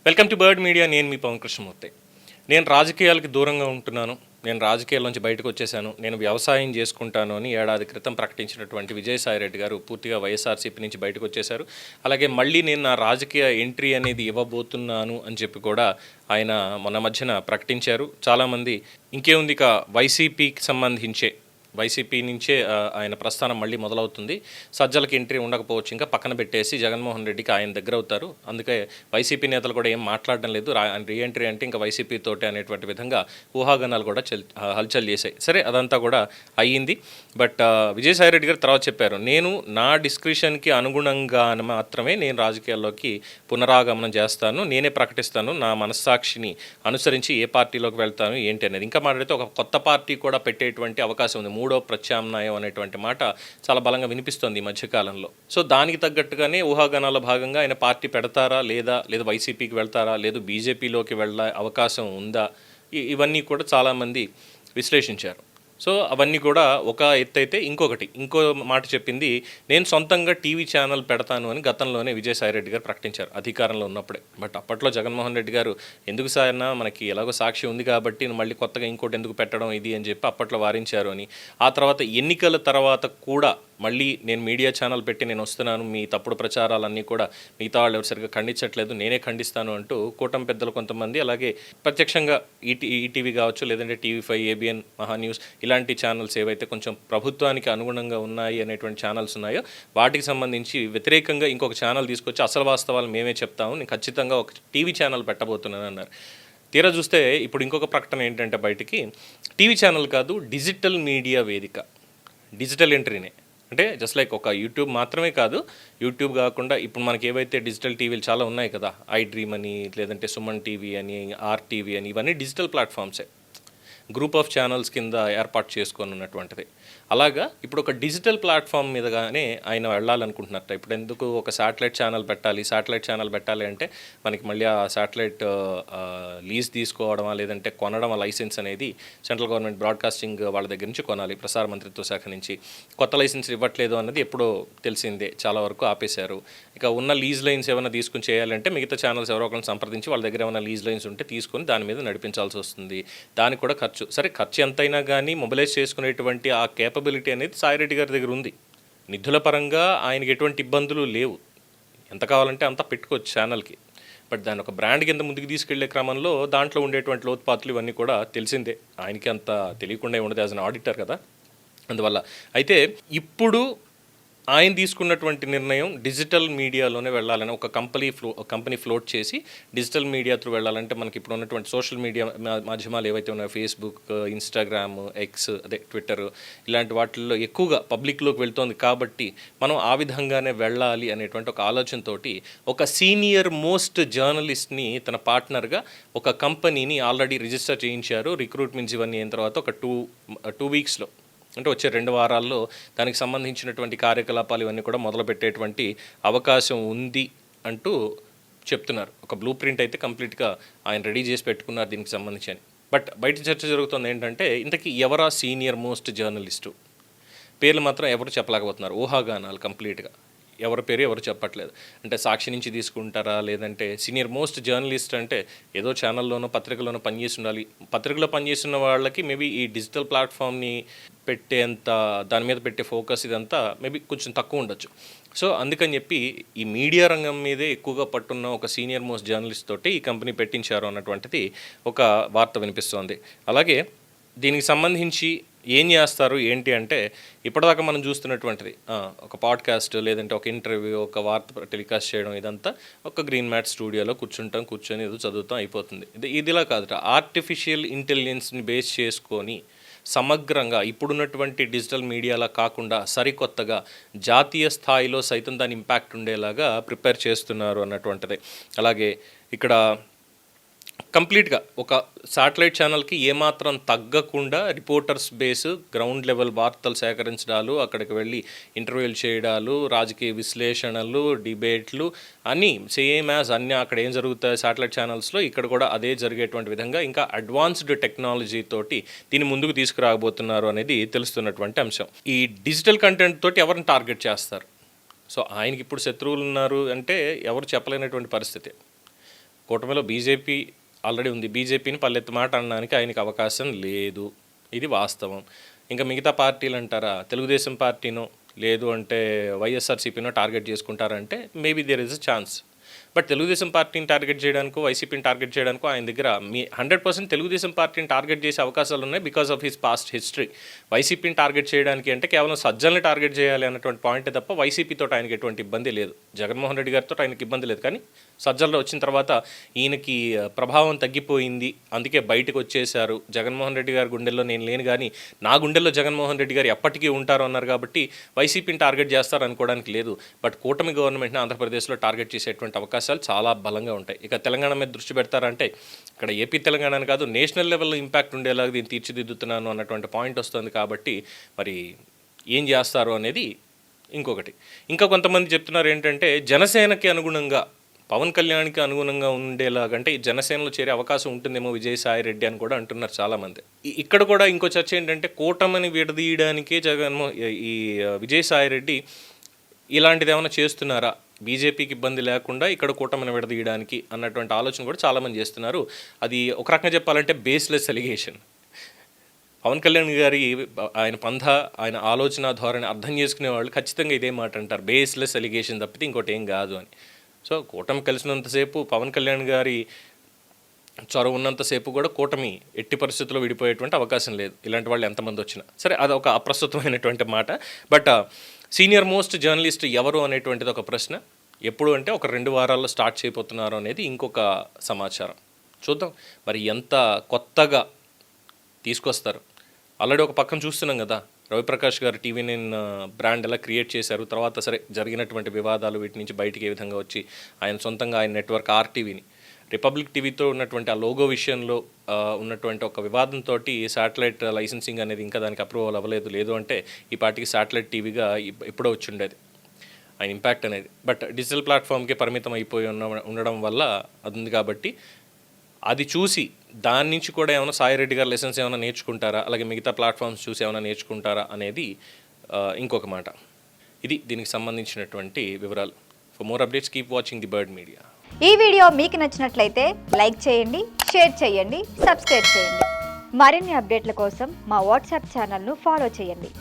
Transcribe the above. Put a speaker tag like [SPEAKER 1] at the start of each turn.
[SPEAKER 1] Welcome to bird media. నేను మీ పవన్ కృష్ణమూర్తి. నేను రాజకీయాలకి దూరంగా ఉంటున్నాను. నేను రాజకీయాల నుంచి బయటకు వచ్చేసాను. నేను వ్యవసాయం చేసుకుంటాను అని ఏడాది క్రితం ప్రకటించినటువంటి విజయసాయిరెడ్డి గారు పూర్తిగా వైఎస్ఆర్సీపీ నుంచి బయటకు వచ్చేశారు. అలాగే మళ్ళీ నేను నా రాజకీయ ఎంట్రీ అనేది ఇవ్వబోతున్నాను అని చెప్పి కూడా ఆయన మొన్న మధ్యన ప్రకటించారు. చాలామంది ఇంకేముంది ఇక వైసీపీకి సంబంధించే వైసీపీ నుంచే ఆయన ప్రస్థానం మళ్ళీ మొదలవుతుంది, సజ్జలకి ఎంట్రీ ఉండకపోవచ్చు, ఇంకా పక్కన పెట్టేసి జగన్మోహన్ రెడ్డికి ఆయన దగ్గర అవుతారు, అందుకే వైసీపీ నేతలు కూడా ఏం మాట్లాడడం లేదు, రీఎంట్రీ అంటే ఇంకా వైసీపీ తోటే అనేటువంటి విధంగా ఊహాగానాలు కూడా హల్చల్ చేశాయి. సరే, అదంతా కూడా అయ్యింది. బట్ విజయసాయిరెడ్డి గారు తర్వాత చెప్పారు, నేను నా డిస్క్రిప్షన్కి అనుగుణంగా మాత్రమే నేను రాజకీయాల్లోకి పునరాగమనం చేస్తాను, నేనే ప్రకటిస్తాను, నా మనస్సాక్షిని అనుసరించి ఏ పార్టీలోకి వెళ్తాను ఏంటి అనేది. ఇంకా మాట్లాడితే ఒక కొత్త పార్టీ కూడా పెట్టేటువంటి అవకాశం ఉంది, మూడో ప్రత్యామ్నాయం అనేటువంటి మాట చాలా బలంగా వినిపిస్తోంది ఈ మధ్యకాలంలో. సో దానికి తగ్గట్టుగానే ఊహాగానాల భాగంగా ఆయన పార్టీ పెడతారా లేదా వైసీపీకి వెళ్తారా, లేదు బీజేపీలోకి వెళ్ళే అవకాశం ఉందా, ఇవన్నీ కూడా చాలామంది విశ్లేషించారు. సో అవన్నీ కూడా ఒక ఎత్తు అయితే, ఇంకో మాట చెప్పింది, నేను సొంతంగా టీవీ ఛానల్ పెడతాను అని గతంలోనే విజయసాయిరెడ్డి గారు ప్రకటించారు అధికారంలో ఉన్నప్పుడే. బట్ అప్పట్లో జగన్మోహన్ రెడ్డి గారు ఎందుకు సాయన, మనకి ఎలాగో సాక్షి ఉంది కాబట్టి మళ్ళీ కొత్తగా ఇంకోటి ఎందుకు పెట్టడం ఇది అని చెప్పి అప్పట్లో వారించారు అని. ఆ తర్వాత ఎన్నికల తర్వాత కూడా మళ్ళీ నేను మీడియా ఛానల్ పెట్టి నేను వస్తున్నాను, మీ తప్పుడు ప్రచారాలన్నీ కూడా మిగతా వాళ్ళు ఎవరు సరిగ్గా ఖండించట్లేదు, నేనే ఖండిస్తాను అంటూ కూటమి పెద్దలు కొంతమంది, అలాగే ప్రత్యక్షంగా ఈటీవీ కావచ్చు, లేదంటే టీవీ5, ఏబిఎన్, మహా న్యూస్, ఇలాంటి ఛానల్స్ ఏవైతే కొంచెం ప్రభుత్వానికి అనుగుణంగా ఉన్నాయి అనేటువంటి ఛానల్స్ ఉన్నాయో వాటికి సంబంధించి వ్యతిరేకంగా ఇంకొక ఛానల్ తీసుకొచ్చి అసలు వాస్తవాలు మేమే చెప్తాము, నేను ఖచ్చితంగా ఒక టీవీ ఛానల్ పెట్టబోతున్నాను అన్నారు. తీరా చూస్తే ఇప్పుడు ఇంకొక ప్రకటన ఏంటంటే బయటికి, టీవీ ఛానల్ కాదు, డిజిటల్ మీడియా వేదిక, డిజిటల్ ఎంట్రీనే. అంటే జస్ట్ లైక్ ఒక యూట్యూబ్ మాత్రమే కాదు, యూట్యూబ్ కాకుండా ఇప్పుడు మనకి ఏవైతే డిజిటల్ టీవీలు చాలా ఉన్నాయి కదా, ఐ డ్రీమ్ అని, లేదంటే సుమన్ టీవీ అని, ఆర్టీవీ అని, ఇవన్నీ డిజిటల్ ప్లాట్ఫామ్సే, గ్రూప్ ఆఫ్ ఛానల్స్ కింద ఏర్పాటు చేసుకొని ఉన్నటువంటిది. అలాగా ఇప్పుడు ఒక డిజిటల్ ప్లాట్ఫామ్ మీదగానే ఆయన వెళ్ళాలనుకుంటున్నట్ట. ఇప్పుడు ఎందుకు ఒక శాటిలైట్ ఛానల్ పెట్టాలి అంటే మనకి మళ్ళీ ఆ శాటిలైట్ లీజ్ తీసుకోవడమా, లేదంటే కొనడమా, లైసెన్స్ అనేది సెంట్రల్ గవర్నమెంట్ బ్రాడ్కాస్టింగ్ వాళ్ళ దగ్గర నుంచి కొనాలి, ప్రసార మంత్రిత్వ శాఖ నుంచి. కొత్త లైసెన్స్ ఇవ్వట్లేదు అన్నది ఎప్పుడో తెలిసిందే, చాలా వరకు ఆపేశారు. ఇక ఉన్న లీజ్ లైన్స్ ఏమైనా తీసుకుని చేయాలంటే మిగతా ఛానల్స్ ఎవరో ఒకరిని సంప్రదించి వాళ్ళ దగ్గర ఏమైనా లీజ్ లైన్స్ ఉంటే తీసుకొని దాని మీద నడిపించాల్సి వస్తుంది. దానికి కూడా ఖర్చు. సరే, ఖర్చు ఎంతైనా కానీ మొబిలైజ్ చేసుకునేటువంటి ఆ కేపబిలిటీ అనేది సాయిరెడ్డి గారి దగ్గర ఉంది. నిధుల పరంగా ఆయనకి ఎటువంటి ఇబ్బందులు లేవు, ఎంత కావాలంటే అంతా పెట్టుకోవచ్చు ఛానల్కి. బట్ దాని ఒక బ్రాండ్ కింద ముందుకు తీసుకెళ్లే క్రమంలో దాంట్లో ఉండేటువంటి లోతుపాతులు ఇవన్నీ కూడా తెలిసిందే, ఆయనకి అంత తెలియకుండా ఉండదు యాజ్ అన్ ఆడిటర్ కదా, అందువల్ల. అయితే ఇప్పుడు ఆయన తీసుకున్నటువంటి నిర్ణయం డిజిటల్ మీడియాలోనే వెళ్ళాలని, ఒక కంపెనీ ఫ్లోట్ చేసి డిజిటల్ మీడియా త్రూ వెళ్ళాలంటే మనకి ఇప్పుడు ఉన్నటువంటి సోషల్ మీడియా మాధ్యమాలు ఏవైతే ఉన్నాయో, ఫేస్బుక్, ఇన్స్టాగ్రామ్, ఎక్స్, ట్విట్టర్, ఇలాంటి వాటిల్లో ఎక్కువగా పబ్లిక్లోకి వెళ్తోంది కాబట్టి మనం ఆ విధంగానే వెళ్ళాలి అనేటువంటి ఒక ఆలోచనతోటి ఒక సీనియర్ మోస్ట్ జర్నలిస్ట్ని తన పార్ట్నర్గా ఒక కంపెనీని ఆల్రెడీ రిజిస్టర్ చేయించారు. రిక్రూట్మెంట్స్ ఇవన్నీ అయిన తర్వాత ఒక టూ వీక్స్లో, అంటే వచ్చే 2 వారాల్లో దానికి సంబంధించినటువంటి కార్యకలాపాలు ఇవన్నీ కూడా మొదలుపెట్టేటువంటి అవకాశం ఉంది అంటూ చెప్తున్నారు. ఒక బ్లూ ప్రింట్ అయితే కంప్లీట్గా ఆయన రెడీ చేసి పెట్టుకున్నారు దీనికి సంబంధించి అని. బట్ బయట చర్చ జరుగుతుంది ఏంటంటే, ఇంతకీ ఎవరా సీనియర్ మోస్ట్ జర్నలిస్టు? పేర్లు మాత్రం ఎవరు చెప్పలేకపోతున్నారు, ఊహాగానాలు కంప్లీట్గా. ఎవరి పేరు ఎవరు చెప్పట్లేదు. అంటే సాక్షి నుంచి తీసుకుంటారా, లేదంటే సీనియర్ మోస్ట్ జర్నలిస్ట్ అంటే ఏదో ఛానల్లోనో పత్రికలోనో పనిచేసి ఉండాలి. పత్రికలో పనిచేస్తున్న వాళ్ళకి మేబీ ఈ డిజిటల్ ప్లాట్ఫామ్ని పెట్టేంత, దాని మీద పెట్టే ఫోకస్ ఇదంతా మేబీ కొంచెం తక్కువ ఉండొచ్చు. సో అందుకని చెప్పి ఈ మీడియా రంగం మీదే ఎక్కువగా పట్టున్న ఒక సీనియర్ మోస్ట్ జర్నలిస్ట్ తోటి ఈ కంపెనీ పెట్టించారు అన్నటువంటిది ఒక వార్త వినిపిస్తోంది. అలాగే దీనికి సంబంధించి ఏం చేస్తారు ఏంటి అంటే, ఇప్పటిదాకా మనం చూస్తున్నటువంటిది ఒక పాడ్కాస్ట్, లేదంటే ఒక ఇంటర్వ్యూ, ఒక వార్త టెలికాస్ట్ చేయడం, ఇదంతా ఒక గ్రీన్ మ్యాట్ స్టూడియోలో కూర్చొని ఏదో చదువుతాం అయిపోతుంది. ఇదిలా కాదుట, ఆర్టిఫిషియల్ ఇంటెలిజెన్స్ని బేస్ చేసుకొని సమగ్రంగా ఇప్పుడున్నటువంటి డిజిటల్ మీడియాలా కాకుండా సరికొత్తగా జాతీయ స్థాయిలో సైతం దాని ఇంపాక్ట్ ఉండేలాగా ప్రిపేర్ చేస్తున్నారు అన్నటువంటిది. అలాగే ఇక్కడ కంప్లీట్గా ఒక శాటిలైట్ ఛానల్కి ఏమాత్రం తగ్గకుండా రిపోర్టర్స్ బేస్, గ్రౌండ్ లెవెల్ వార్తలు సేకరించడాలు, అక్కడికి వెళ్ళి ఇంటర్వ్యూలు చేయడాలు, రాజకీయ విశ్లేషణలు, డిబేట్లు అన్నీ సేమ్ యాజ్ అన్నీ అక్కడ ఏం జరుగుతాయి శాటిలైట్ ఛానల్స్లో ఇక్కడ కూడా అదే జరిగేటువంటి విధంగా ఇంకా అడ్వాన్స్డ్ టెక్నాలజీ తోటి దీన్ని ముందుకు తీసుకురాబోతున్నారు అనేది తెలుస్తున్నటువంటి అంశం. ఈ డిజిటల్ కంటెంట్ తోటి ఎవరిని టార్గెట్ చేస్తారు? సో ఆయనకి ఇప్పుడు శత్రువులు ఉన్నారు అంటే ఎవరు చెప్పలేనటువంటి పరిస్థితి. కూటమిలో బీజేపీ ఆల్రెడీ ఉంది. బీజేపీని పల్లెత్తు మాట అనడానికి ఆయనకి అవకాశం లేదు, ఇది వాస్తవం. ఇంకా మిగతా పార్టీలు అంటారా, తెలుగుదేశం పార్టీనో లేదు అంటే వైఎస్ఆర్సీపీనో టార్గెట్ చేసుకుంటారంటే maybe there is a chance. But Telugu Desam పార్టీని టార్గెట్ చేయడానికో వైసీపీని టార్గెట్ చేయడానికో ఆయన దగ్గర 100% తెలుగుదేశం పార్టీని టార్గెట్ చేసే అవకాశాలు ఉన్నాయి because of his past history. వైసీపీని టార్గెట్ చేయడానికి అంటే కేవలం సజ్జల్ని టార్గెట్ చేయాలి అన్నటువంటి పాయింటే తప్ప వైసీపీతో ఆయనకి ఎటువంటి ఇబ్బంది లేదు. జగన్మోహన్ రెడ్డి గారితో ఆయనకి ఇబ్బంది లేదు. కానీ సజ్జల్లో వచ్చిన తర్వాత ఈయనకి ప్రభావం తగ్గిపోయింది, అందుకే బయటకు వచ్చేశారు. జగన్మోహన్ రెడ్డి గారి గుండెల్లో నేను లేను కానీ నా గుండెల్లో జగన్మోహన్ రెడ్డి గారు ఎప్పటికీ ఉంటారు అన్నారు కాబట్టి వైసీపీని టార్గెట్ చేస్తారు అనుకోవడానికి లేదు. బట్ కూటమి గవర్నమెంట్ని ఆంధ్రప్రదేశ్లో టార్గెట్ చేసేటువంటి అవకాశాలు చాలా బలంగా ఉంటాయి. ఇక తెలంగాణ మీద దృష్టి పెడతారంటే ఇక్కడ ఏపీ తెలంగాణ కాదు, నేషనల్ లెవెల్లో ఇంపాక్ట్ ఉండేలాగా దీన్ని తీర్చిదిద్దుతున్నాను అన్నటువంటి పాయింట్ వస్తుంది. కాబట్టి మరి ఏం చేస్తారు అనేది ఇంకొకటి. ఇంకా కొంతమంది చెప్తున్నారు ఏంటంటే జనసేనకి అనుగుణంగా పవన్ కళ్యాణ్కి అనుగుణంగా ఉండేలాగంటే ఈ జనసేనలో చేరే అవకాశం ఉంటుందేమో విజయసాయి రెడ్డి అని కూడా అంటున్నారు చాలామంది. ఇక్కడ కూడా ఇంకో చర్చ ఏంటంటే కూటమిని విడదీయడానికే ఈ విజయసాయి రెడ్డి ఇలాంటిది ఏమైనా చేస్తున్నారా, బీజేపీకి ఇబ్బంది లేకుండా ఇక్కడ కూటమిని విడదీయడానికి అన్నటువంటి ఆలోచన కూడా చాలామంది చేస్తున్నారు. అది ఒక రకంగా చెప్పాలంటే బేస్లెస్ ఎలిగేషన్. పవన్ కళ్యాణ్ గారి ఆయన పంథ, ఆయన ఆలోచన ధోరణి అర్థం చేసుకునే వాళ్ళు ఖచ్చితంగా ఇదే మాట అంటారు, బేస్లెస్ ఎలిగేషన్ తప్పితే ఇంకోటి ఏం కాదు అని. సో కూటమి కలిసినంతసేపు, పవన్ కళ్యాణ్ గారి చొరవ ఉన్నంతసేపు కూడా కూటమి ఎట్టి పరిస్థితుల్లో విడిపోయేటువంటి అవకాశం లేదు, ఇలాంటి వాళ్ళు ఎంతమంది వచ్చినా సరే. అదొక అప్రస్తుతమైనటువంటి మాట. బట్ సీనియర్ మోస్ట్ జర్నలిస్ట్ ఎవరు అనేటువంటిది ఒక ప్రశ్న. ఎప్పుడు అంటే ఒక 2 వారాల్లో స్టార్ట్ చేయబోతున్నారు అనేది ఇంకొక సమాచారం. చూద్దాం మరి ఎంత కొత్తగా తీసుకొస్తారు. ఆల్రెడీ ఒక పక్కన చూస్తున్నాం కదా, రవిప్రకాష్ గారు TV9 బ్రాండ్ ఎలా క్రియేట్ చేశారు, తర్వాత సరే జరిగినటువంటి వివాదాలు వీటి నుంచి బయటికి ఏ విధంగా వచ్చి ఆయన సొంతంగా ఆయన నెట్వర్క్ RTVని రిపబ్లిక్ టీవీతో ఉన్నటువంటి ఆ లోగో విషయంలో ఉన్నటువంటి ఒక వివాదంతో శాటిలైట్ లైసెన్సింగ్ అనేది ఇంకా దానికి అప్రూవల్ అవ్వలేదు. లేదు అంటే ఈ పార్టీకి శాటిలైట్ టీవీగా ఎప్పుడో వచ్చి ఉండేది ఆయన ఇంపాక్ట్ అనేది. బట్ డిజిటల్ ప్లాట్ఫామ్కి పరిమితం అయిపోయి ఉండడం వల్ల అది ఉంది. కాబట్టి అది చూసి దాని నుంచి కూడా ఏమైనా సాయి రెడ్డి గారు లెసన్స్ ఏమైనా నేర్చుకుంటారా, అలాగే మిగతా ప్లాట్ఫామ్స్ చూసి ఏమైనా నేర్చుకుంటారా అనేది ఇంకొక మాట. ఇది దీనికి సంబంధించినటువంటి వివరాలు. For more updates keep watching the bird media.
[SPEAKER 2] ఈ వీడియో మీకు నచ్చినట్లయితే లైక్ చేయండి, షేర్ చేయండి, సబ్స్క్రైబ్ చేయండి. మరిన్ని అప్డేట్ల కోసం మా వాట్సాప్ ఛానల్ను ఫాలో చేయండి.